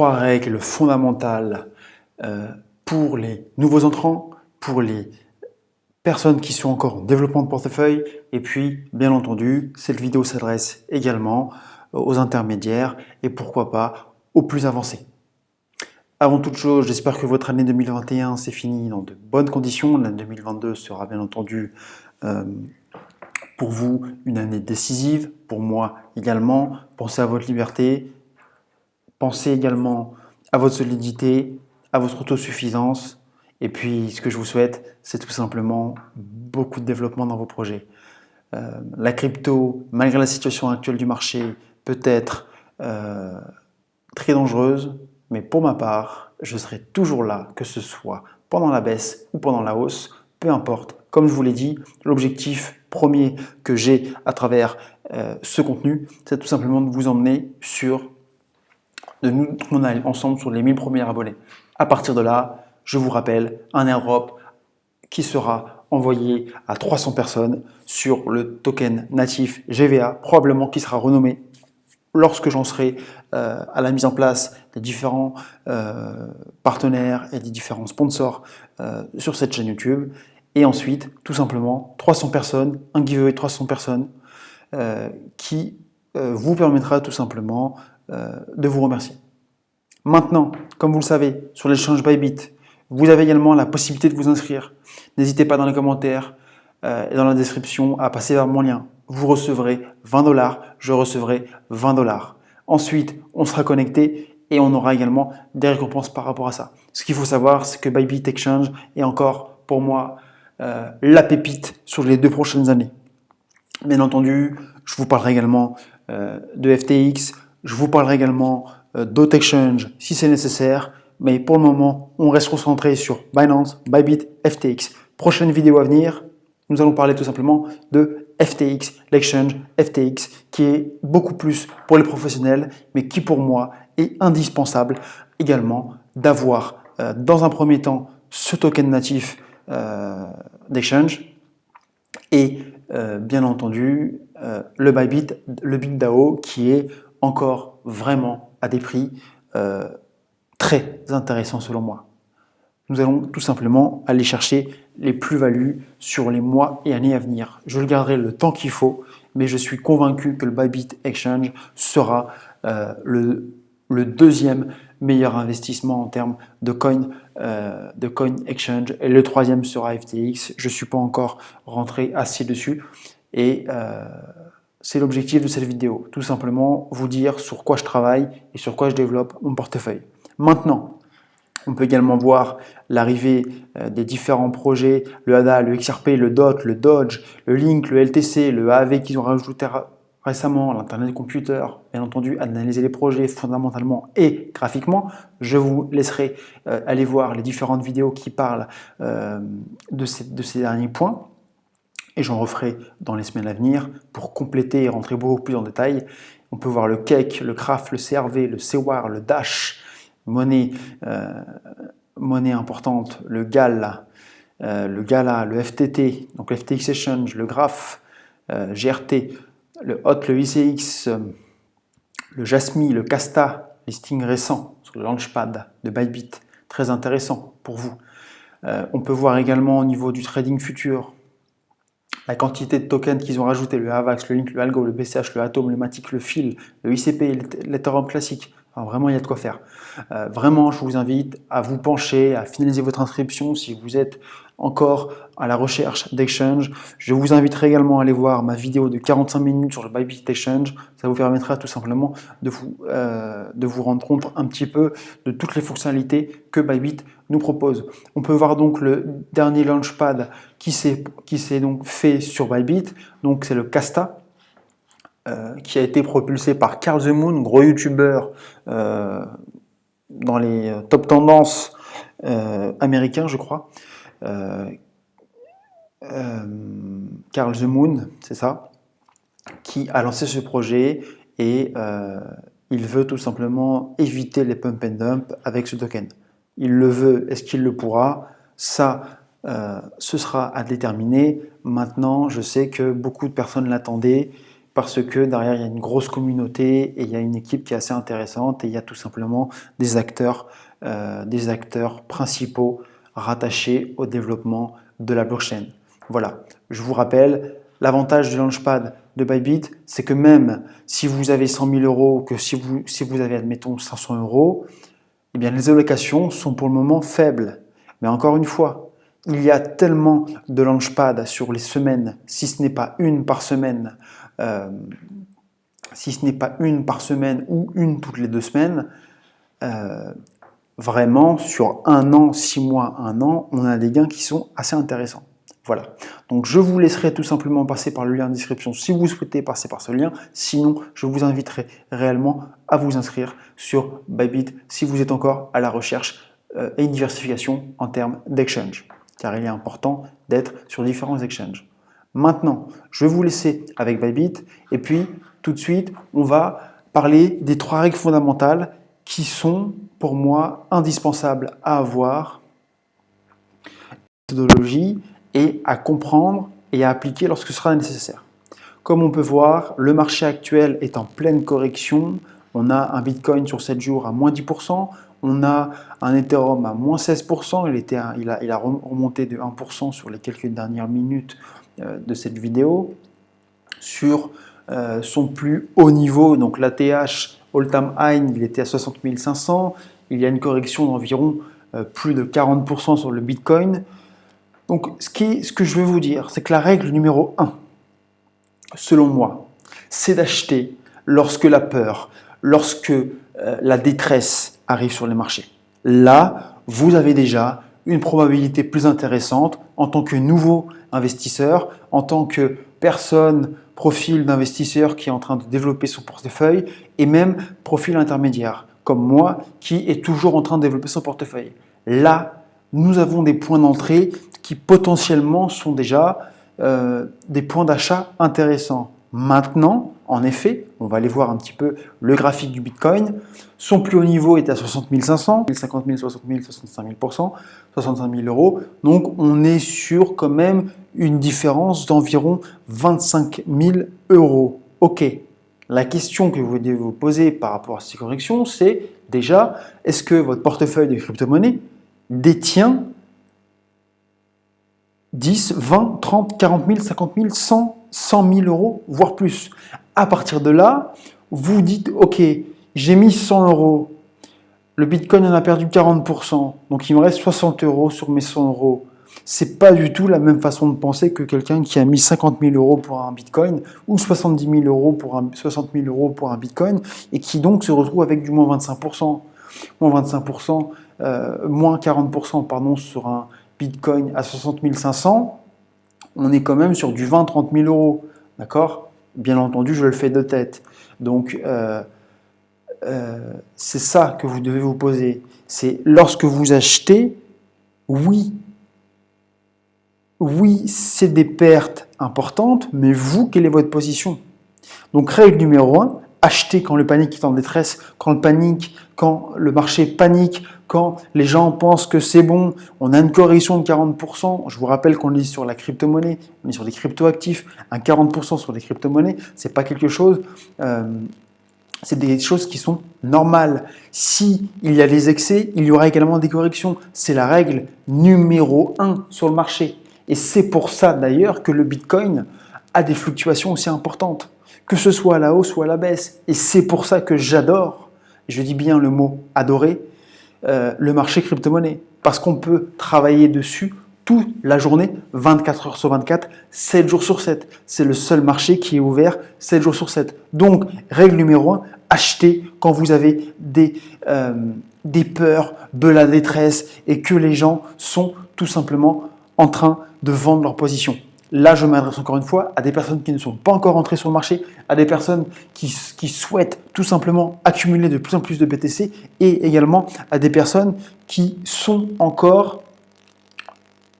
Trois règles fondamentales pour les nouveaux entrants, pour les personnes qui sont encore en développement de portefeuille, et puis bien entendu, cette vidéo s'adresse également aux intermédiaires et pourquoi pas aux plus avancés. Avant toute chose, j'espère que votre année 2021 s'est finie dans de bonnes conditions. L'année 2022 sera bien entendu pour vous une année décisive, pour moi également. Pensez à votre liberté, pensez également à votre solidité, à votre autosuffisance. Et puis, ce que je vous souhaite, c'est tout simplement beaucoup de développement dans vos projets. La crypto, malgré la situation actuelle du marché, peut être très dangereuse, mais pour ma part, je serai toujours là, que ce soit pendant la baisse ou pendant la hausse, peu importe. Comme je vous l'ai dit, l'objectif premier que j'ai à travers ce contenu, c'est tout simplement de vous emmener sur on est ensemble sur les 1000 premiers abonnés. À partir de là, je vous rappelle, un airdrop qui sera envoyé à 300 personnes sur le token natif GVA, probablement qui sera renommé lorsque j'en serai à la mise en place des différents partenaires et des différents sponsors sur cette chaîne YouTube. Et ensuite, tout simplement, 300 personnes, un giveaway de 300 personnes qui vous permettra tout simplement de vous remercier. Maintenant, comme vous le savez, sur l'échange Bybit, vous avez également la possibilité de vous inscrire. N'hésitez pas dans les commentaires et dans la description à passer vers mon lien. Vous recevrez 20 $, je recevrai 20 $. Ensuite, on sera connecté et on aura également des récompenses par rapport à ça. Ce qu'il faut savoir, c'est que Bybit Exchange est encore, pour moi, la pépite sur les 2 prochaines années. Bien entendu, je vous parlerai également de FTX, je vous parlerai également d'autres exchanges si c'est nécessaire, mais pour le moment, on reste concentré sur Binance, Bybit, FTX. Prochaine vidéo à venir, nous allons parler tout simplement de FTX, l'exchange FTX, qui est beaucoup plus pour les professionnels, mais qui pour moi est indispensable également d'avoir dans un premier temps ce token natif d'exchange et bien entendu le Bybit, le BitDAO qui est encore vraiment à des prix très intéressants selon moi. Nous allons tout simplement aller chercher les plus-values sur les mois et années à venir. Je le garderai le temps qu'il faut, mais je suis convaincu que le Bybit Exchange sera le deuxième meilleur investissement en termes de coin exchange et le troisième sera FTX. Je ne suis pas encore rentré assez dessus et c'est l'objectif de cette vidéo. Tout simplement vous dire sur quoi je travaille et sur quoi je développe mon portefeuille. Maintenant, on peut également voir l'arrivée des différents projets, le ADA, le XRP, le DOT, le Dodge, le Link, le LTC, le AAV qu'ils ont rajouté récemment, l'Internet des computers, bien entendu, analyser les projets fondamentalement et graphiquement. Je vous laisserai aller voir les différentes vidéos qui parlent de ces derniers points. Et j'en referai dans les semaines à venir pour compléter et rentrer beaucoup plus en détail. On peut voir le Cake, le Craft, le CRV, le CWAR, le Dash, monnaie importante, le GALA, le FTT, donc le FTX Exchange, le Graph, GRT, le HOT, le ICX, le Jasmy, le Casta, listing récent sur le Launchpad de Bybit, très intéressant pour vous. On peut voir également au niveau du trading futur la quantité de tokens qu'ils ont rajouté, le AVAX, le Link, le Algo, le BCH, le Atom, le Matic, le FIL, le ICP, l'Ethereum classique. Enfin, vraiment, il y a de quoi faire. Vraiment, je vous invite à vous pencher, à finaliser votre inscription si vous êtes encore à la recherche d'exchange. Je vous inviterai également à aller voir ma vidéo de 45 minutes sur le Bybit Exchange. Ça vous permettra tout simplement de vous rendre compte un petit peu de toutes les fonctionnalités que Bybit nous propose. On peut voir donc le dernier launchpad qui s'est donc fait sur Bybit. Donc c'est le Casta. Qui a été propulsé par Carl The Moon, gros youtubeur dans les top tendances américains, je crois. Carl The Moon, c'est ça, qui a lancé ce projet et il veut tout simplement éviter les pump and dump avec ce token. Il le veut, est-ce qu'il le pourra? Ça, ce sera à déterminer. Maintenant, je sais que beaucoup de personnes l'attendaient parce que derrière, il y a une grosse communauté et il y a une équipe qui est assez intéressante et il y a tout simplement des acteurs principaux rattachés au développement de la blockchain. Voilà, je vous rappelle, l'avantage du Launchpad de Bybit, c'est que même si vous avez 100 000 euros, que si vous avez, admettons, 500 euros, eh bien, les allocations sont pour le moment faibles. Mais encore une fois, il y a tellement de Launchpad sur les semaines, si ce n'est pas une par semaine, ou une toutes les 2 semaines, vraiment, sur 1 an, 6 mois, 1 an, on a des gains qui sont assez intéressants. Voilà. Donc, je vous laisserai tout simplement passer par le lien de description si vous souhaitez passer par ce lien. Sinon, je vous inviterai réellement à vous inscrire sur Bybit si vous êtes encore à la recherche et une diversification en termes d'exchange. Car il est important d'être sur différents exchanges. Maintenant, je vais vous laisser avec Bybit et puis tout de suite, on va parler des 3 règles fondamentales qui sont pour moi indispensables à avoir, méthodologie et à comprendre et à appliquer lorsque ce sera nécessaire. Comme on peut voir, le marché actuel est en pleine correction. On a un Bitcoin sur 7 jours à moins 10%, on a un Ethereum à moins 16%, il a remonté de 1% sur les quelques dernières minutes de cette vidéo. Sur son plus haut niveau, donc l'ATH All-Time High, il était à 60 500, il y a une correction d'environ plus de 40% sur le Bitcoin. Donc ce que je veux vous dire, c'est que la règle numéro 1, selon moi, c'est d'acheter lorsque la peur, lorsque la détresse arrive sur les marchés. Là, vous avez déjà une probabilité plus intéressante en tant que nouveau investisseur, en tant que personne, profil d'investisseur qui est en train de développer son portefeuille et même profil intermédiaire, comme moi qui est toujours en train de développer son portefeuille. Là, nous avons des points d'entrée qui potentiellement sont déjà des points d'achat intéressants. Maintenant, en effet, on va aller voir un petit peu le graphique du Bitcoin. Son plus haut niveau est à 60 500, 50 000, 60 000, 65 000%, 65 000 euros. Donc, on est sur quand même une différence d'environ 25 000 euros. Ok, la question que vous devez vous poser par rapport à ces corrections, c'est déjà, est-ce que votre portefeuille de crypto-monnaie détient 10, 20, 30, 40 000, 50 000, 100 000 euros, voire plus. À partir de là, vous dites, ok, j'ai mis 100 euros, le Bitcoin en a perdu 40%, donc il me reste 60 euros sur mes 100 euros. C'est pas du tout la même façon de penser que quelqu'un qui a mis 50 000 euros pour un Bitcoin ou 70 000 euros pour 60 000 euros pour un Bitcoin et qui donc se retrouve avec du moins 25%, moins 40% pardon, sur un Bitcoin à 60 500, on est quand même sur du 20-30 000 euros. D'accord? Bien entendu, je le fais de tête. Donc, c'est ça que vous devez vous poser. C'est lorsque vous achetez, oui, c'est des pertes importantes, mais vous, quelle est votre position? Donc, règle numéro 1, acheter quand le panique est en détresse, quand le marché panique, quand les gens pensent que c'est bon, on a une correction de 40%. Je vous rappelle qu'on est sur la crypto-monnaie, on est sur des crypto-actifs, un 40% sur les crypto-monnaies, c'est pas quelque chose, c'est des choses qui sont normales. Si il y a des excès, il y aura également des corrections. C'est la règle numéro 1 sur le marché. Et c'est pour ça d'ailleurs que le Bitcoin a des fluctuations aussi importantes, que ce soit à la hausse ou à la baisse. Et c'est pour ça que j'adore, et je dis bien le mot adorer, le marché crypto-monnaie. Parce qu'on peut travailler dessus toute la journée, 24 heures sur 24, 7 jours sur 7. C'est le seul marché qui est ouvert 7 jours sur 7. Donc, règle numéro 1, achetez quand vous avez des peurs, de la détresse et que les gens sont tout simplement en train de vendre leur position. Là, je m'adresse encore une fois à des personnes qui ne sont pas encore entrées sur le marché, à des personnes qui souhaitent tout simplement accumuler de plus en plus de BTC et également à des personnes qui sont encore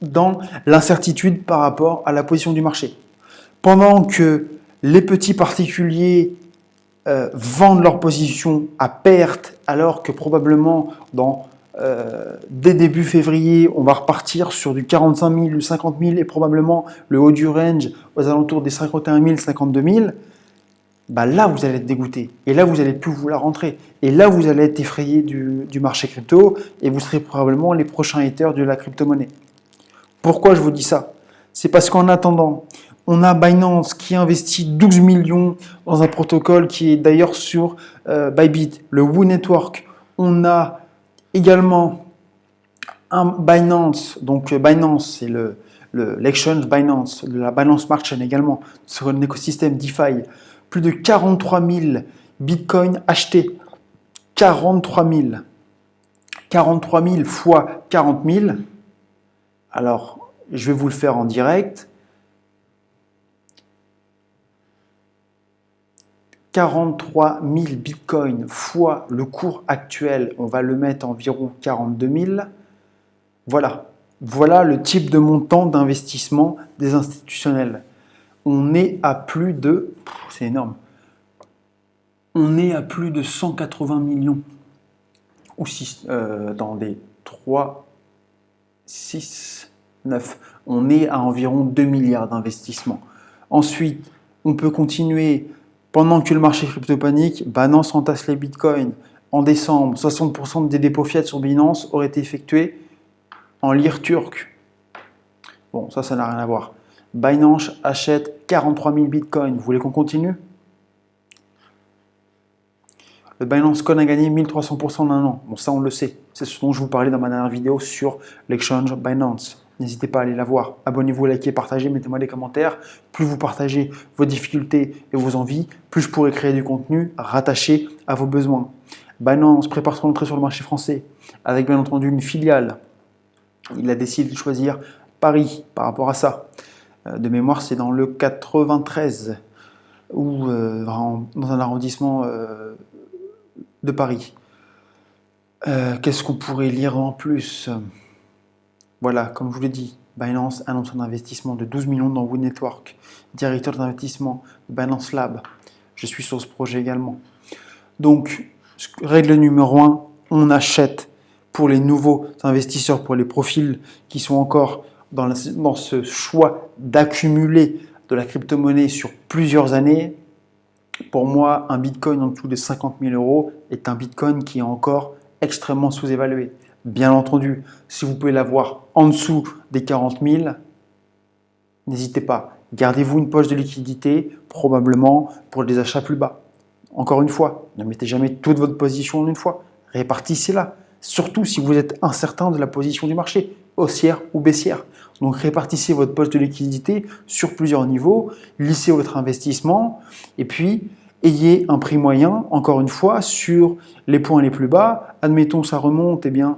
dans l'incertitude par rapport à la position du marché. Pendant que les petits particuliers vendent leur position à perte, alors que probablement dès début février, on va repartir sur du 45 000, du 50 000 et probablement le haut du range aux alentours des 51 000, 52 000, bah là vous allez être dégoûté, et là vous n'allez plus vouloir rentrer, et là vous allez être effrayé du marché crypto, et vous serez probablement les prochains haters de la crypto-monnaie. Pourquoi je vous dis ça? C'est parce qu'en attendant, on a Binance qui investit 12 millions dans un protocole qui est d'ailleurs sur Bybit, le WU Network. On a également un Binance, donc Binance c'est l'exchange Binance, la Binance Smart Chain également, sur un écosystème DeFi. Plus de 43 000 bitcoins achetés. 43 000. 43 000 fois 40 000. Alors, je vais vous le faire en direct. 43 000 bitcoins fois le cours actuel, on va le mettre environ 42 000. Voilà le type de montant d'investissement des institutionnels. On est à plus de, c'est énorme, on est à plus de 180 millions, ou 6, dans des 3, 6, 9. On est à environ 2 milliards d'investissements. Ensuite, on peut continuer. Pendant que le marché crypto panique, Binance entasse les bitcoins. En décembre, 60% des dépôts fiat sur Binance auraient été effectués en lire turque. Bon, ça n'a rien à voir. Binance achète 43 000 bitcoins. Vous voulez qu'on continue? Le Binance Coin a gagné 1300% en un an. Bon, ça, on le sait. C'est ce dont je vous parlais dans ma dernière vidéo sur l'exchange Binance. N'hésitez pas à aller la voir. Abonnez-vous, likez, partagez, mettez-moi des commentaires. Plus vous partagez vos difficultés et vos envies, plus je pourrai créer du contenu rattaché à vos besoins. Binance prépare son entrée sur le marché français avec bien entendu une filiale. Il a décidé de choisir Paris par rapport à ça. De mémoire, c'est dans le 93 ou dans un arrondissement de Paris. Qu'est-ce qu'on pourrait lire en plus? Voilà, comme je vous l'ai dit, Binance annonce un investissement de 12 millions dans WU Network, directeur d'investissement de Binance Lab. Je suis sur ce projet également. Donc, règle numéro 1, on achète pour les nouveaux investisseurs, pour les profils qui sont encore dans ce choix d'accumuler de la crypto-monnaie sur plusieurs années. Pour moi, un bitcoin en dessous de 50 000 euros est un bitcoin qui est encore extrêmement sous-évalué. Bien entendu, si vous pouvez l'avoir en dessous des 40 000, n'hésitez pas. Gardez-vous une poche de liquidité, probablement pour des achats plus bas. Encore une fois, ne mettez jamais toute votre position en une fois. Répartissez-la. Surtout si vous êtes incertain de la position du marché, haussière ou baissière. Donc répartissez votre poche de liquidité sur plusieurs niveaux, lissez votre investissement et puis ayez un prix moyen, encore une fois, sur les points les plus bas. Admettons ça remonte, eh bien,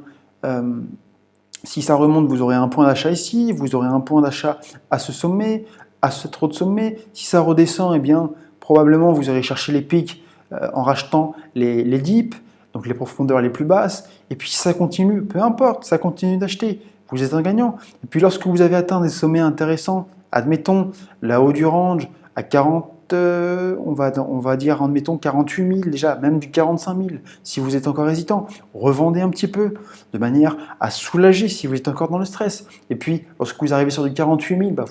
si ça remonte, vous aurez un point d'achat ici, vous aurez un point d'achat à ce sommet, à cet autre sommet. Si ça redescend, eh bien, probablement vous aurez cherché les pics en rachetant les dips, donc les profondeurs les plus basses. Et puis si ça continue, peu importe, ça continue d'acheter. Vous êtes un gagnant. Et puis lorsque vous avez atteint des sommets intéressants, admettons la haut du range à 40, on va dire, admettons 48 000 déjà, même du 45 000. Si vous êtes encore hésitant, revendez un petit peu de manière à soulager si vous êtes encore dans le stress. Et puis, lorsque vous arrivez sur du 48 000, bah,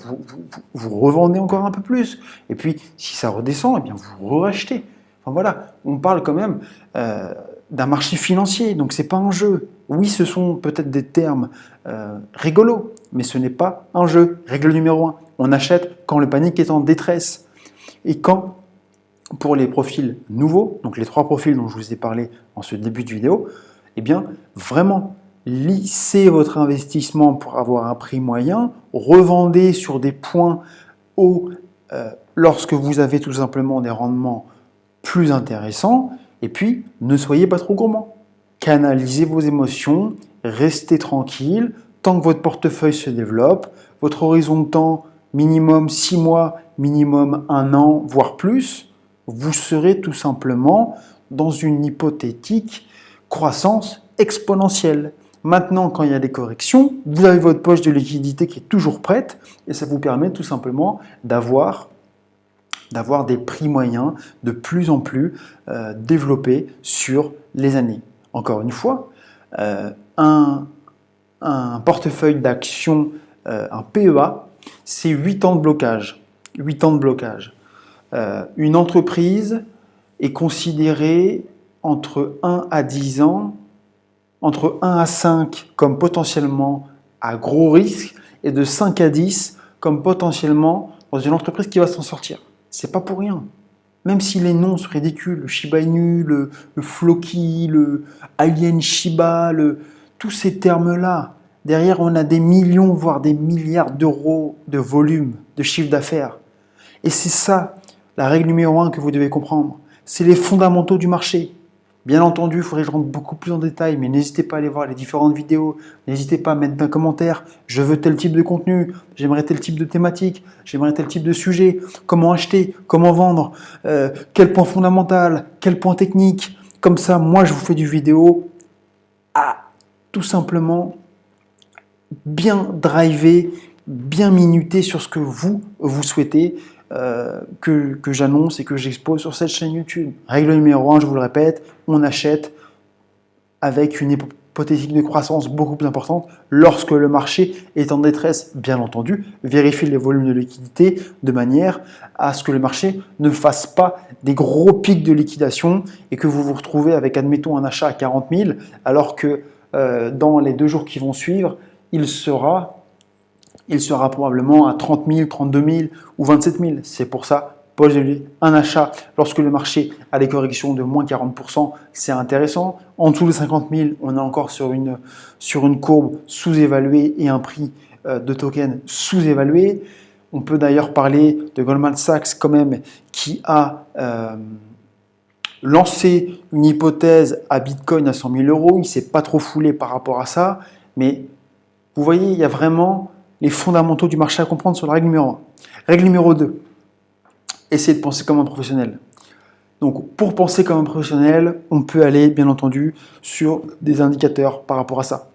vous revendez encore un peu plus. Et puis, si ça redescend, eh bien, vous rachetez. Enfin voilà, on parle quand même d'un marché financier, donc c'est pas un jeu. Oui, ce sont peut-être des termes rigolos, mais ce n'est pas un jeu. Règle numéro 1, on achète quand le panique est en détresse. Et quand, pour les profils nouveaux, donc les 3 profils dont je vous ai parlé en ce début de vidéo, eh bien, vraiment, lissez votre investissement pour avoir un prix moyen, revendez sur des points hauts lorsque vous avez tout simplement des rendements plus intéressants, et puis, ne soyez pas trop gourmand. Canalisez vos émotions, restez tranquille, tant que votre portefeuille se développe, votre horizon de temps, minimum 6 mois, minimum 1 an, voire plus, vous serez tout simplement dans une hypothétique croissance exponentielle. Maintenant, quand il y a des corrections, vous avez votre poche de liquidité qui est toujours prête et ça vous permet tout simplement d'avoir des prix moyens de plus en plus développés sur les années. Encore une fois, un portefeuille d'actions, un PEA, c'est 8 ans de blocage. 8 ans de blocage. Une entreprise est considérée entre 1 à 10 ans, entre 1 à 5 comme potentiellement à gros risque et de 5 à 10 comme potentiellement dans une entreprise qui va s'en sortir. C'est pas pour rien. Même si les noms sont ridicules, le Shiba Inu, le Floki, le Alien Shiba, tous ces termes-là, derrière on a des millions, voire des milliards d'euros de volume, de chiffre d'affaires. Et c'est ça, la règle numéro 1 que vous devez comprendre. C'est les fondamentaux du marché. Bien entendu, il faudrait que je rentre beaucoup plus en détail, mais n'hésitez pas à aller voir les différentes vidéos. N'hésitez pas à mettre un commentaire. Je veux tel type de contenu, j'aimerais tel type de thématique, j'aimerais tel type de sujet. Comment acheter, comment vendre, quel point fondamental, quel point technique. Comme ça, moi, je vous fais du vidéo à tout simplement bien driver, bien minuter sur ce que vous souhaitez. Que j'annonce et que j'expose sur cette chaîne YouTube. Règle numéro 1, je vous le répète, on achète avec une hypothétique de croissance beaucoup plus importante lorsque le marché est en détresse, bien entendu. Vérifiez les volumes de liquidité de manière à ce que le marché ne fasse pas des gros pics de liquidation et que vous vous retrouvez avec, admettons, un achat à 40 000 alors que dans les 2 jours qui vont suivre, il sera probablement à 30 000, 32 000 ou 27 000. C'est pour ça, posez-lui un achat lorsque le marché a des corrections de moins 40%, c'est intéressant. En dessous de 50 000, on est encore sur une courbe sous-évaluée et un prix de token sous-évalué. On peut d'ailleurs parler de Goldman Sachs quand même qui a lancé une hypothèse à Bitcoin à 100 000 euros. Il ne s'est pas trop foulé par rapport à ça, mais vous voyez, il y a vraiment les fondamentaux du marché à comprendre sur la règle numéro 1. Règle numéro 2, essayez de penser comme un professionnel. Donc, pour penser comme un professionnel, on peut aller, bien entendu, sur des indicateurs par rapport à ça.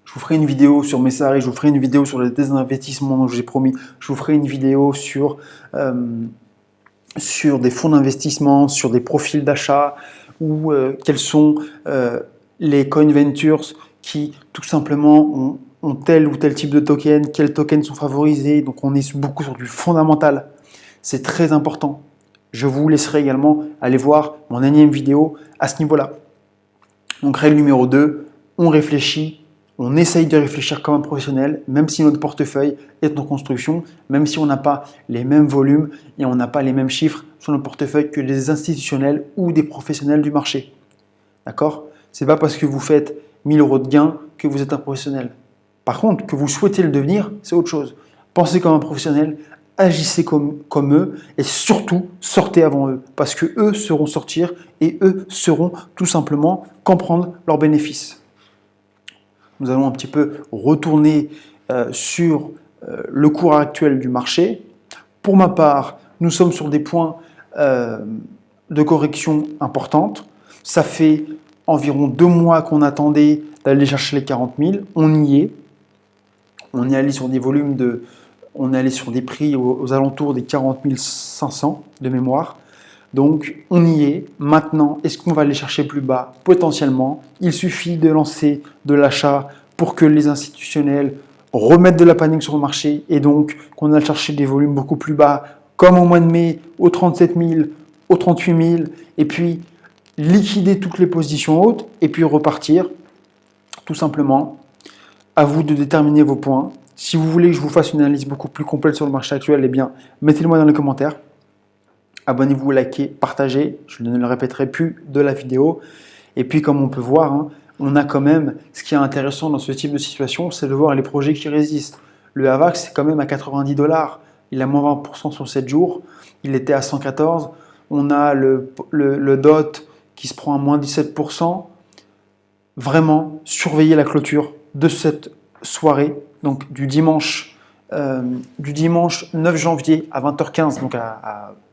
Je vous ferai une vidéo sur mes salariés, je vous ferai une vidéo sur les désinvestissements dont je vous ai promis, je vous ferai une vidéo sur des fonds d'investissement, sur des profils d'achat, ou quels sont les coin ventures qui, tout simplement, ont tel ou tel type de token, quels tokens sont favorisés. Donc, on est beaucoup sur du fondamental. C'est très important. Je vous laisserai également aller voir mon énième vidéo à ce niveau-là. Donc, règle numéro 2, on réfléchit, on essaye de réfléchir comme un professionnel, même si notre portefeuille est en construction, même si on n'a pas les mêmes volumes et on n'a pas les mêmes chiffres sur notre portefeuille que les institutionnels ou des professionnels du marché. D'accord ? Ce n'est pas parce que vous faites 1000 euros de gains que vous êtes un professionnel. Par contre, que vous souhaitez le devenir, c'est autre chose. Pensez comme un professionnel, agissez comme eux et surtout sortez avant eux parce que eux sauront sortir et eux sauront tout simplement comprendre leurs bénéfices. Nous allons un petit peu retourner sur le cours actuel du marché. Pour ma part, nous sommes sur des points de correction importantes. Ça fait environ 2 mois qu'on attendait d'aller chercher les 40 000. On y est. On est allé sur des volumes on est allé sur des prix aux alentours des 40 500 de mémoire. Donc, on y est. Maintenant, est-ce qu'on va aller chercher plus bas? Potentiellement. Il suffit de lancer de l'achat pour que les institutionnels remettent de la panique sur le marché et donc qu'on aille chercher des volumes beaucoup plus bas, comme au mois de mai, aux 37 000, aux 38 000, et puis liquider toutes les positions hautes et puis repartir, tout simplement. À vous de déterminer vos points. Si vous voulez que je vous fasse une analyse beaucoup plus complète sur le marché actuel, eh bien, mettez-le moi dans les commentaires. Abonnez-vous, likez, partagez. Je ne le répéterai plus de la vidéo. Et puis, comme on peut voir, on a quand même, ce qui est intéressant dans ce type de situation, c'est de voir les projets qui résistent. Le AVAX, c'est quand même à 90 $. Il a moins 20% sur 7 jours. Il était à 114. On a le DOT qui se prend à moins 17%. Vraiment, surveillez la clôture de cette soirée, donc du dimanche 9 janvier à 20h15, donc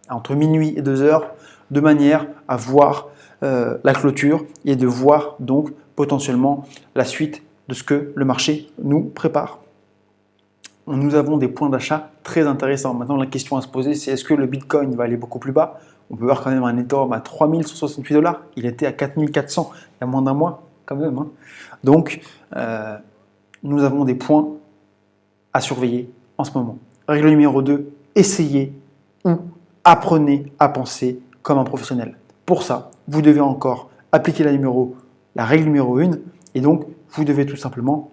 entre minuit et 2h, de manière à voir la clôture et de voir donc potentiellement la suite de ce que le marché nous prépare. Nous avons des points d'achat très intéressants. Maintenant, la question à se poser, c'est est-ce que le Bitcoin va aller beaucoup plus bas? On peut voir quand même un Ethereum à 3 168 $. Il était à 4 400 il y a moins d'un mois quand même. Donc, nous avons des points à surveiller en ce moment. Règle numéro 2, essayez ou apprenez à penser comme un professionnel. Pour ça, vous devez encore appliquer la règle numéro 1 et donc vous devez tout simplement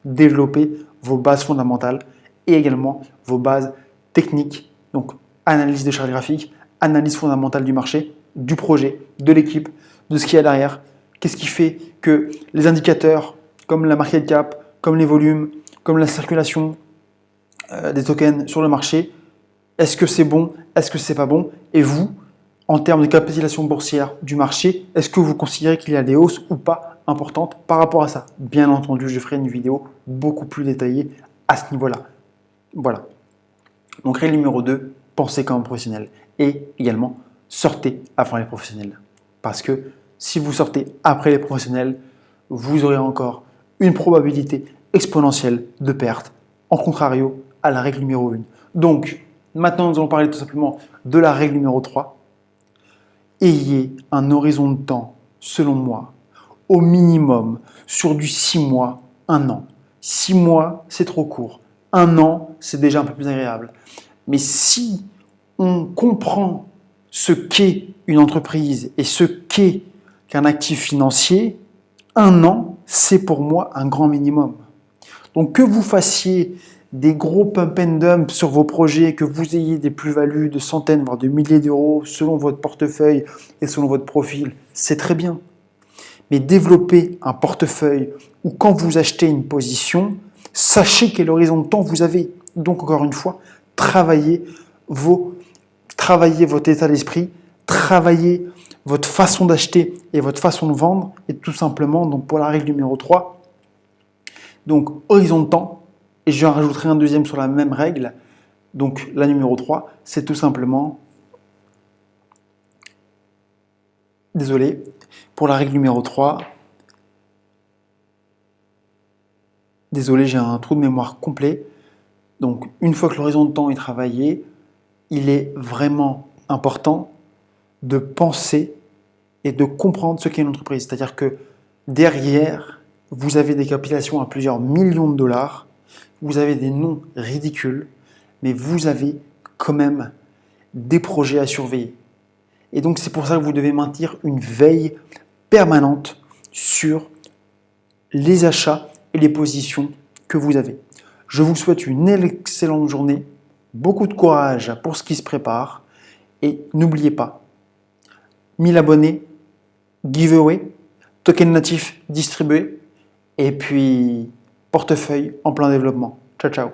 développer vos bases fondamentales et également vos bases techniques, donc analyse de charte graphique, analyse fondamentale du marché, du projet, de l'équipe, de ce qu'il y a derrière, qu'est-ce qui fait que les indicateurs comme la market cap, comme les volumes, comme la circulation des tokens sur le marché, est-ce que c'est bon, est-ce que c'est pas bon? Et vous, en termes de capitalisation boursière du marché, est-ce que vous considérez qu'il y a des hausses ou pas importantes par rapport à ça? Bien entendu, je ferai une vidéo beaucoup plus détaillée à ce niveau-là. Voilà. Donc règle numéro 2, pensez comme un professionnel. Et également, sortez avant les professionnels. Parce que si vous sortez après les professionnels, vous aurez encore une probabilité exponentielle de perte, en contrario à la règle numéro 1. Donc, maintenant, nous allons parler tout simplement de la règle numéro 3. Ayez un horizon de temps, selon moi, au minimum sur du 6 mois, 1 an. 6 mois, c'est trop court. 1 an, c'est déjà un peu plus agréable. Mais si on comprend ce qu'est une entreprise et ce qu'est qu'un actif financier, 1 an, c'est pour moi un grand minimum. Donc que vous fassiez des gros pump and dump sur vos projets, que vous ayez des plus-values de centaines, voire de milliers d'euros selon votre portefeuille et selon votre profil, c'est très bien. Mais développer un portefeuille où quand vous achetez une position, sachez quel horizon de temps vous avez. Donc encore une fois, travaillez votre état d'esprit, travaillez votre façon d'acheter et votre façon de vendre, et tout simplement, donc pour la règle numéro 3, donc horizon de temps, et je rajouterai un deuxième sur la même règle, donc la numéro 3, c'est tout simplement, désolé, pour la règle numéro 3, désolé, j'ai un trou de mémoire complet, donc une fois que l'horizon de temps est travaillé, il est vraiment important de penser et de comprendre ce qu'est une entreprise. C'est-à-dire que derrière, vous avez des capitalisations à plusieurs millions de dollars, vous avez des noms ridicules, mais vous avez quand même des projets à surveiller. Et donc c'est pour ça que vous devez maintenir une veille permanente sur les achats et les positions que vous avez. Je vous souhaite une excellente journée, beaucoup de courage pour ce qui se prépare et n'oubliez pas, 1000 abonnés, giveaway, token natif distribué et puis portefeuille en plein développement. Ciao, ciao.